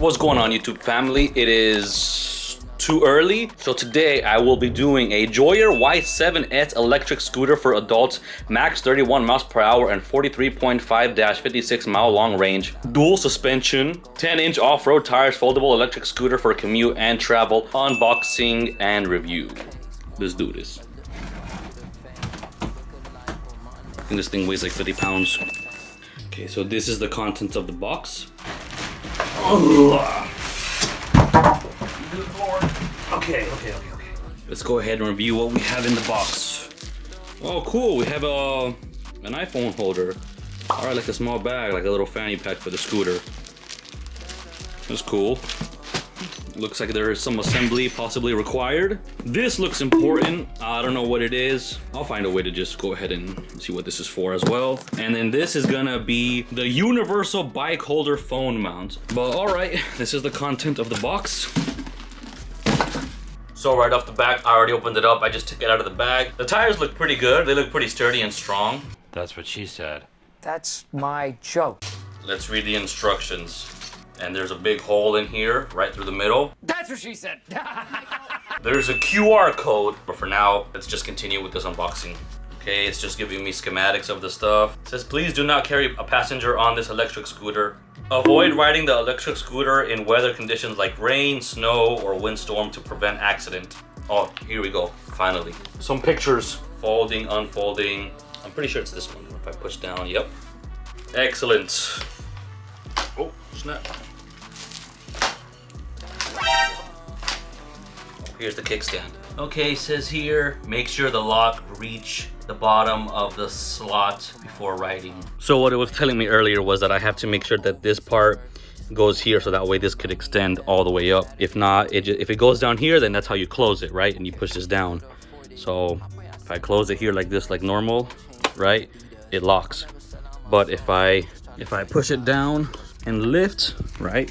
What's going on, YouTube family? It is too early, so today I will be doing a Joyor Y7S electric scooter for adults, max 31 miles per hour and 43.5-56 mile long range, dual suspension, 10-inch off-road tires, foldable electric scooter for commute and travel, unboxing and review. Let's do this. I think this thing weighs like 50 pounds. Okay, so this is the contents of the box. Okay. Let's go ahead and review what we have in the box. Oh, cool. We have an iPhone holder. All right, like a small bag, like a little fanny pack for the scooter. That's cool. Looks like there is some assembly possibly required. This looks important. I don't know what it is. I'll find a way to just go ahead and see what this is for as well. And then this is gonna be the universal bike holder phone mount. But all right, this is the content of the box. So right off the back, I already opened it up. I just took it out of the bag. The tires look pretty good. They look pretty sturdy and strong. That's what she said. That's my joke. Let's read the instructions. And there's a big hole in here, right through the middle. That's what she said. There's a QR code, but for now, let's just continue with this unboxing. Okay, it's just giving me schematics of the stuff. It says, please do not carry a passenger on this electric scooter. Avoid riding the electric scooter in weather conditions like rain, snow, or windstorm to prevent accident. Oh, here we go, finally. Some pictures, folding, unfolding. I'm pretty sure it's this one. If I push down, yep. Excellent. Oh, snap. Here's the kickstand. Okay, it says here, make sure the lock reach the bottom of the slot before riding. So what it was telling me earlier was that I have to make sure that this part goes here so that way this could extend all the way up. If not, if it goes down here, then that's how you close it, right? And you push this down. So if I close it here like this, like normal, right? It locks. But if I push it down and lift, right?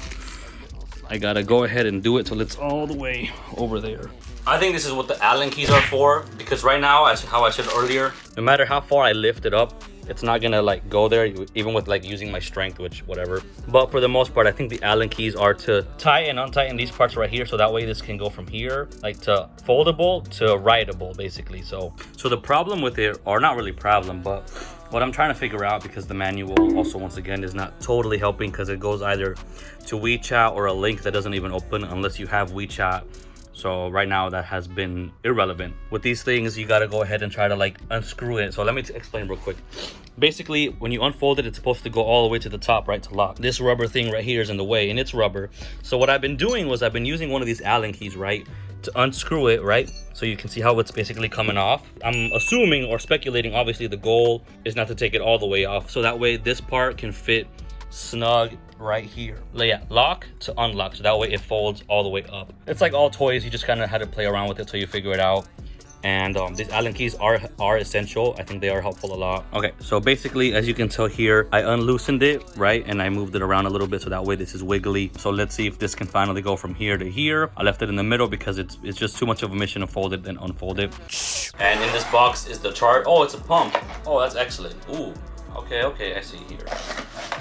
I gotta go ahead and do it till it's all the way over there. I think this is what the Allen keys are for, because right now, as how I said earlier, no matter how far I lift it up, it's not gonna like go there, even with like using my strength, which whatever. But for the most part, I think the Allen keys are to tighten and untighten these parts right here, so that way this can go from here, like to foldable to rideable, basically. So the problem with it, or not really problem, but what I'm trying to figure out, because the manual also once again is not totally helping, because it goes either to WeChat or a link that doesn't even open unless you have WeChat. So right now that has been irrelevant. With these things, you gotta go ahead and try to like unscrew it. So let me explain real quick. Basically, when you unfold it, it's supposed to go all the way to the top, right, to lock. This rubber thing right here is in the way, and it's rubber. So what I've been doing was I've been using one of these Allen keys, right, to unscrew it, right? So you can see how it's basically coming off. I'm assuming or speculating, obviously the goal is not to take it all the way off. So that way this part can fit snug right here. Yeah, lock to unlock, so that way it folds all the way up. It's like all toys, you just kind of had to play around with it till you figure it out. And these Allen keys are essential. I think they are helpful a lot. Okay, so basically, as you can tell here, I unloosened it, right? And I moved it around a little bit so that way this is wiggly. So let's see if this can finally go from here to here. I left it in the middle because it's just too much of a mission to fold it and unfold it. And in this box is the charge. Oh, it's a pump. Oh, that's excellent. Ooh, okay, I see here.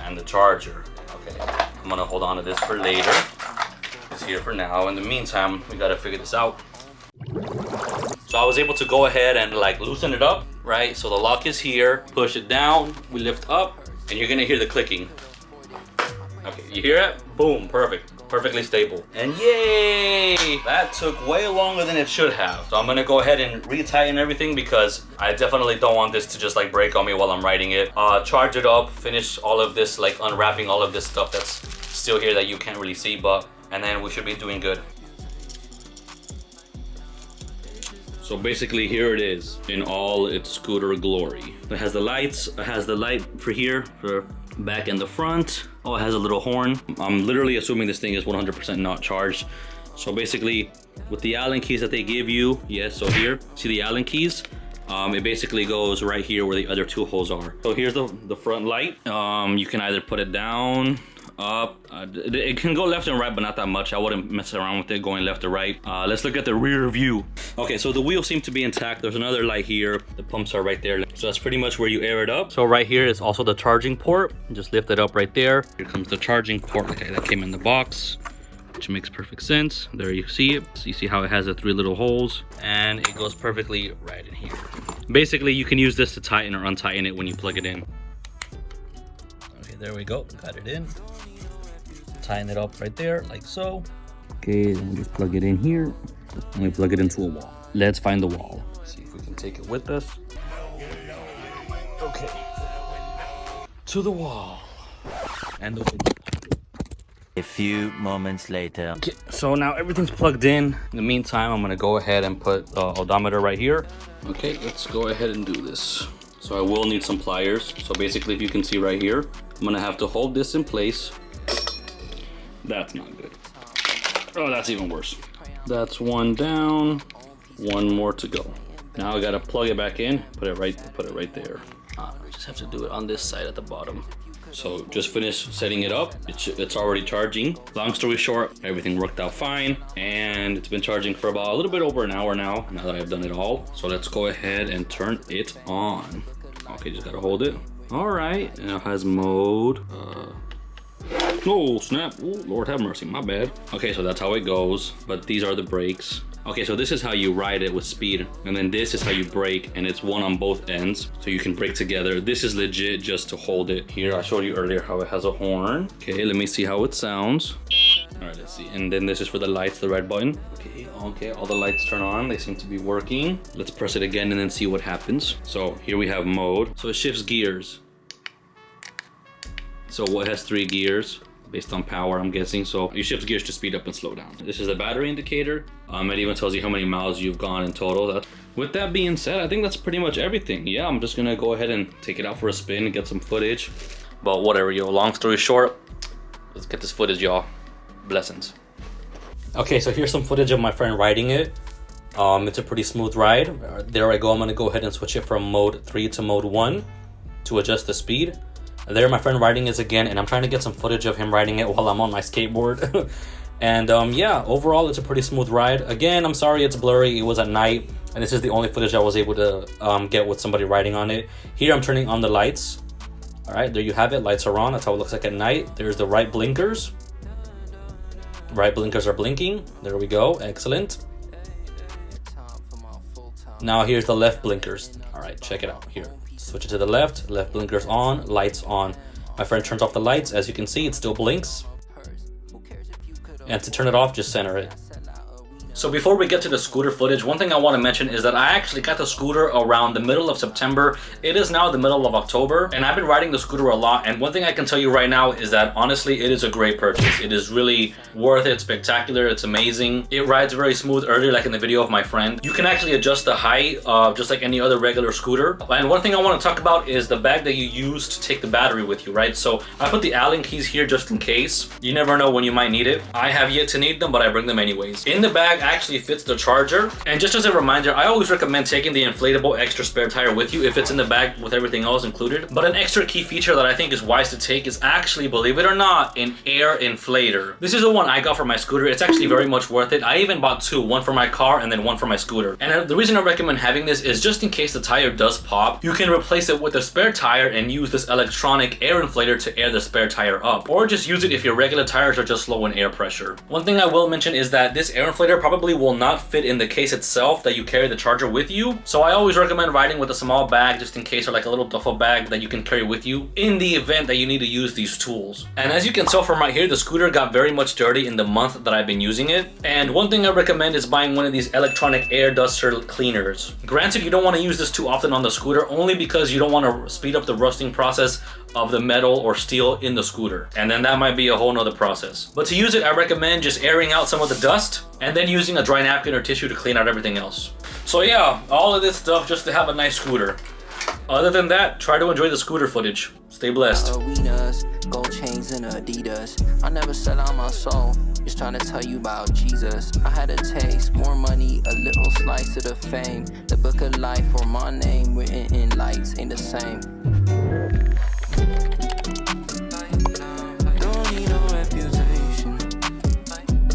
And the charger. Okay, I'm gonna hold on to this for later. It's here for now. In the meantime, we gotta figure this out. So I was able to go ahead and like loosen it up, right? So the lock is here, push it down, we lift up, and you're gonna hear the clicking. Okay, you hear it? Boom, perfectly stable. And yay! That took way longer than it should have. So I'm gonna go ahead and retighten everything because I definitely don't want this to just like break on me while I'm riding it. Charge it up, finish all of this, like unwrapping all of this stuff that's still here that you can't really see, and then we should be doing good. So basically here it is in all its scooter glory. It has the lights, it has the light for here, for back and the front. Oh, it has a little horn. I'm literally assuming this thing is 100% not charged. So basically with the Allen keys that they give you, yes, so here, see the Allen keys? It basically goes right here where the other two holes are. So here's the front light. You can either put it down, up. It can go left and right, but not that much. I wouldn't mess around with it going left or right. Let's look at the rear view. Okay, so the wheels seem to be intact. There's another light here. The pumps are right there. So that's pretty much where you air it up. So right here is also the charging port. Just lift it up right there. Here comes the charging port. Okay, that came in the box, which makes perfect sense. There you see it. So you see how it has the 3 little holes, and it goes perfectly right in here. Basically, you can use this to tighten or untighten it when you plug it in. Okay, there we go. Got it in. Tighten it up right there, like so. Okay, then we just plug it in here, and we plug it into a wall. Let's find the wall. See if we can take it with us. Okay. To the wall. And the window. A few moments later. Okay, so now everything's plugged in. In the meantime, I'm gonna go ahead and put the odometer right here. Okay, let's go ahead and do this. So I will need some pliers. So basically, if you can see right here, I'm gonna have to hold this in place. That's not good. Oh, that's even worse. That's one down, one more to go. Now I gotta plug it back in, put it right there. I just have to do it on this side at the bottom. So just finished setting it up. It's already charging. Long story short, everything worked out fine, and it's been charging for about a little bit over an hour now that I've done it all. So let's go ahead and turn it on. Okay, just gotta hold it. All right, and it has mode. Oh snap! Ooh, Lord have mercy, my bad. Okay, so that's how it goes, but these are the brakes. Okay, so this is how you ride it with speed, and then this is how you brake, and it's one on both ends, so you can brake together. This is legit just to hold it. Here, I showed you earlier how it has a horn. Okay, let me see how it sounds. All right, let's see. And then this is for the lights, the red button. Okay, all the lights turn on. They seem to be working. Let's press it again and then see what happens. So here we have mode. So it shifts gears. So it has 3 gears. Based on power, I'm guessing. So you shift gears to speed up and slow down. This is the battery indicator. It even tells you how many miles you've gone in total. With that being said, I think that's pretty much everything. Yeah, I'm just gonna go ahead and take it out for a spin and get some footage. But whatever, yo, long story short, let's get this footage, y'all. Blessings. Okay, so here's some footage of my friend riding it. It's a pretty smooth ride. There I go. I'm gonna go ahead and switch it from mode 3 to mode 1 to adjust the speed. There my friend riding is again, and I'm trying to get some footage of him riding it while I'm on my skateboard. And yeah, overall it's a pretty smooth ride. Again, I'm sorry it's blurry, it was at night, and this is the only footage I was able to get with somebody riding on it. Here I'm turning on the lights. All right, there you have it, lights are on. That's how it looks like at night. There's the right blinkers. Right blinkers are blinking. There we go, excellent. Now here's the left blinkers. All right, check it out here. Switch it to the left blinkers on, lights on. My friend turns off the lights. As you can see, it still blinks. And to turn it off, just center it. So before we get to the scooter footage, one thing I want to mention is that I actually got the scooter around the middle of September. It is now the middle of October, and I've been riding the scooter a lot. And one thing I can tell you right now is that honestly, it is a great purchase. It is really worth it, spectacular, it's amazing. It rides very smooth earlier, like in the video of my friend. You can actually adjust the height just like any other regular scooter. And one thing I want to talk about is the bag that you use to take the battery with you, right? So I put the Allen keys here just in case. You never know when you might need it. I have yet to need them, but I bring them anyways. In the bag actually fits the charger, and just as a reminder, I always recommend taking the inflatable extra spare tire with you if it's in the bag with everything else included. But an extra key feature that I think is wise to take is actually, believe it or not, an air inflator. This is the one I got for my scooter. It's actually very much worth it. I even bought 2, one for my car and then one for my scooter. And the reason I recommend having this is just in case the tire does pop, you can replace it with a spare tire and use this electronic air inflator to air the spare tire up, or just use it if your regular tires are just low in air pressure. One thing I will mention is that this air inflator probably will not fit in the case itself that you carry the charger with you. So I always recommend riding with a small bag just in case, or like a little duffel bag that you can carry with you in the event that you need to use these tools. And as you can tell from right here, the scooter got very much dirty in the month that I've been using it. And one thing I recommend is buying one of these electronic air duster cleaners. Granted, you don't want to use this too often on the scooter, only because you don't want to speed up the rusting process of the metal or steel in the scooter, and then that might be a whole nother process. But to use it, I recommend just airing out some of the dust and then using a dry napkin or tissue to clean out everything else. So yeah, all of this stuff just to have a nice scooter. Other than that, try to enjoy the scooter footage. Stay blessed. Gold chains and Adidas. I never sell out my soul, just trying to tell you about Jesus. I had a taste, more money, a little slice of the fame. The book of life or my name written in lights ain't the same.